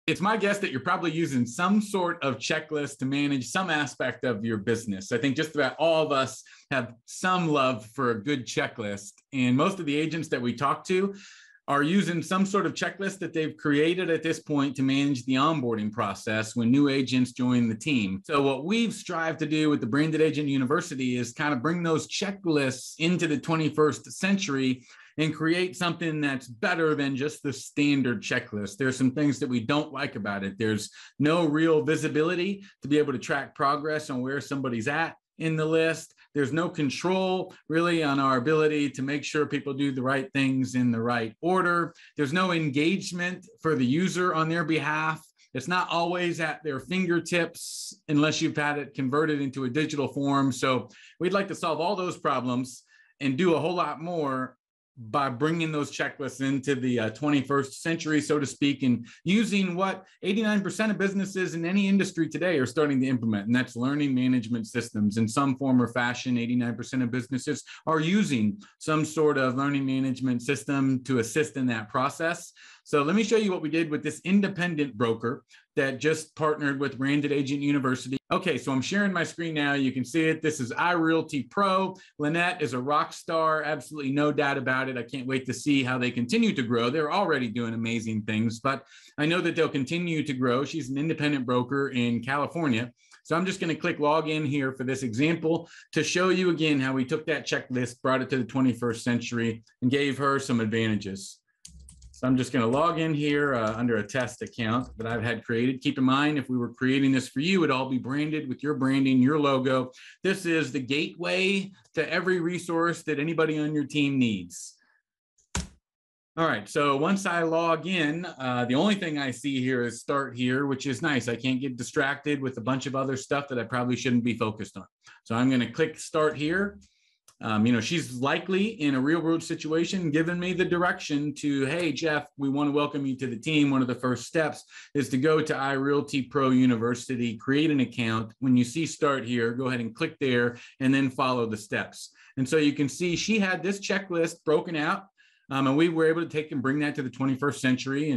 It's my guess that you're probably using some sort of checklist to manage some aspect of your business. I think just about all of us have some love for a good checklist. And most of the agents that we talk to are using some sort of checklist that they've created at this point to manage the onboarding process when new agents join the team. So what we've strived to do with the Branded Agent University is kind of bring those checklists into the 21st century and create something that's better than just the standard checklist. There's some things that we don't like about it. There's no real visibility to be able to track progress on where somebody's at in the list. There's no control really on our ability to make sure people do the right things in the right order. There's no engagement for the user on their behalf. It's not always at their fingertips unless you've had it converted into a digital form. So we'd like to solve all those problems and do a whole lot more by bringing those checklists into the 21st century, so to speak, and using what 89% of businesses in any industry today are starting to implement, and that's learning management systems in some form or fashion. 89% of businesses are using some sort of learning management system to assist in that process. So let me show you what we did with this independent broker that just partnered with Branded Agent University. Okay, so I'm sharing my screen now. You can see it. This is iRealty Pro. Lynette is a rock star, absolutely no doubt about it. I can't wait to see how they continue to grow. They're already doing amazing things, but I know that they'll continue to grow. She's an independent broker in California. So I'm just going to click log in here for this example to show you again how we took that checklist, brought it to the 21st century, and gave her some advantages. So I'm just going to log in here under a test account that I've had created. Keep in mind, if we were creating this for you, it'd all be branded with your branding, your logo. This is the gateway to every resource that anybody on your team needs. All right, so once I log in, the only thing I see here is start here, which is nice. I can't get distracted with a bunch of other stuff that I probably shouldn't be focused on. So I'm going to click start here. She's likely in a real world situation, giving me the direction to, hey, Jeff, we want to welcome you to the team. One of the first steps is to go to iRealty Pro University, create an account. When you see start here, go ahead and click there and then follow the steps. And so you can see she had this checklist broken out, and we were able to take and bring that to the 21st century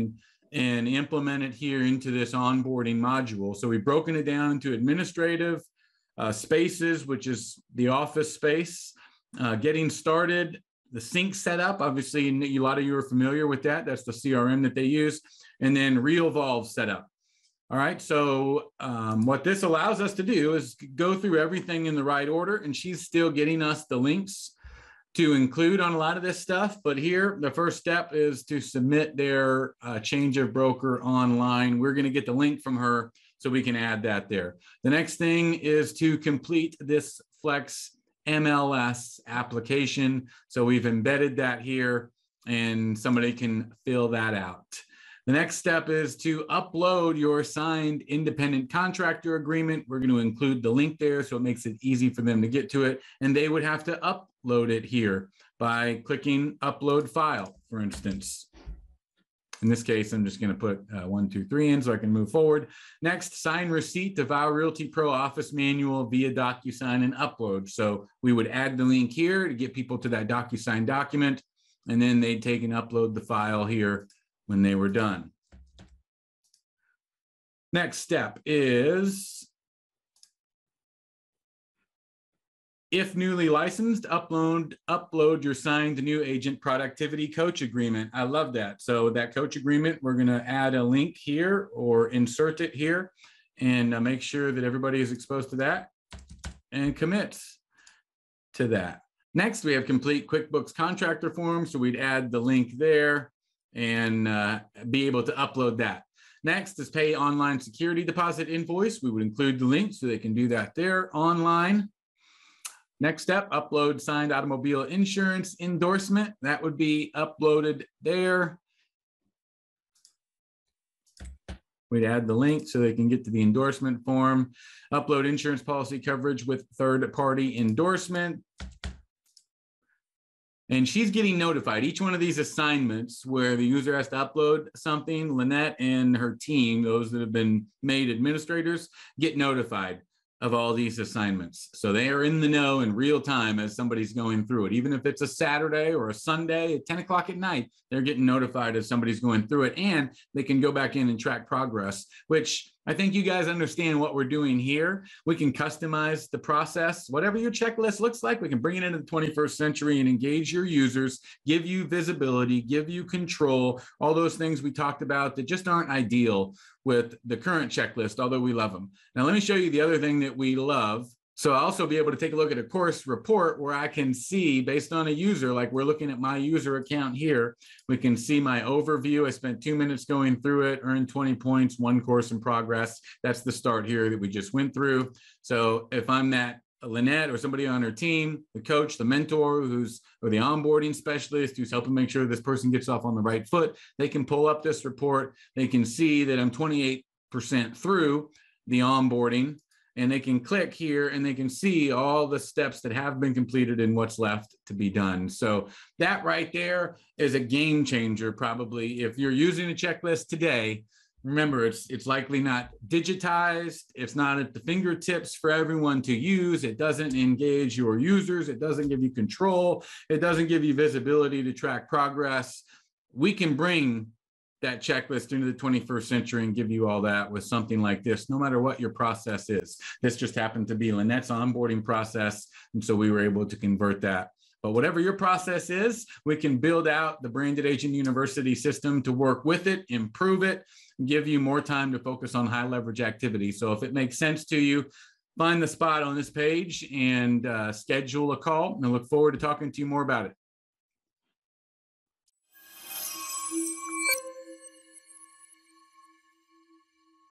and implement it here into this onboarding module. So we've broken it down into administrative spaces, which is the office space. Getting started, the sync setup, obviously a lot of you are familiar with that. That's the CRM that they use. And then RealVolve setup. All right, so what this allows us to do is go through everything in the right order, and she's still getting us the links to include on a lot of this stuff. But here, the first step is to submit their change of broker online. We're going to get the link from her so we can add that there. The next thing is to complete this Flex MLS application. So we've embedded that here and somebody can fill that out. The next step is to upload your signed independent contractor agreement. We're going to include the link there so it makes it easy for them to get to it. And they would have to upload it here by clicking upload file, for instance. In this case, I'm just going to put 1, 2, 3 in so I can move forward. Next, sign receipt of iRealty Pro Office Manual via DocuSign and upload. So we would add the link here to get people to that DocuSign document, and then they'd take and upload the file here when they were done. Next step is, if newly licensed, upload your signed new agent productivity coach agreement. I love that. So that coach agreement, we're going to add a link here or insert it here and make sure that everybody is exposed to that and commits to that. Next, we have complete QuickBooks contractor form. So we'd add the link there and be able to upload that. Next is pay online security deposit invoice. We would include the link so they can do that there online. Next step, upload signed automobile insurance endorsement. That would be uploaded there. We'd add the link so they can get to the endorsement form. Upload insurance policy coverage with third-party endorsement. And she's getting notified. Each one of these assignments where the user has to upload something, Lynette and her team, those that have been made administrators, get notified. of all these assignments. So they are in the know in real time as somebody's going through it. Even if it's a Saturday or a Sunday at 10 o'clock at night, they're getting notified as somebody's going through it, and they can go back in and track progress, which I think you guys understand what we're doing here. We can customize the process. Whatever your checklist looks like, we can bring it into the 21st century and engage your users, give you visibility, give you control, all those things we talked about that just aren't ideal with the current checklist, although we love them. Now, let me show you the other thing that we love. So I'll also be able to take a look at a course report where I can see, based on a user, like we're looking at my user account here, we can see my overview. I spent 2 minutes going through it, earned 20 points, 1 course in progress. That's the start here that we just went through. So if I'm that Lynette or somebody on her team, the coach, the mentor, or the onboarding specialist who's helping make sure this person gets off on the right foot, they can pull up this report. They can see that I'm 28% through the onboarding, and they can click here and they can see all the steps that have been completed and what's left to be done. So that right there is a game changer, probably. If you're using a checklist today, remember, it's likely not digitized. It's not at the fingertips for everyone to use. It doesn't engage your users. It doesn't give you control. It doesn't give you visibility to track progress. We can bring that checklist into the 21st century and give you all that with something like this, no matter what your process is. This just happened to be Lynette's onboarding process, and so we were able to convert that. But whatever your process is, we can build out the Branded Agent University system to work with it, improve it, and give you more time to focus on high leverage activities. So if it makes sense to you, find the spot on this page and schedule a call, and I look forward to talking to you more about it.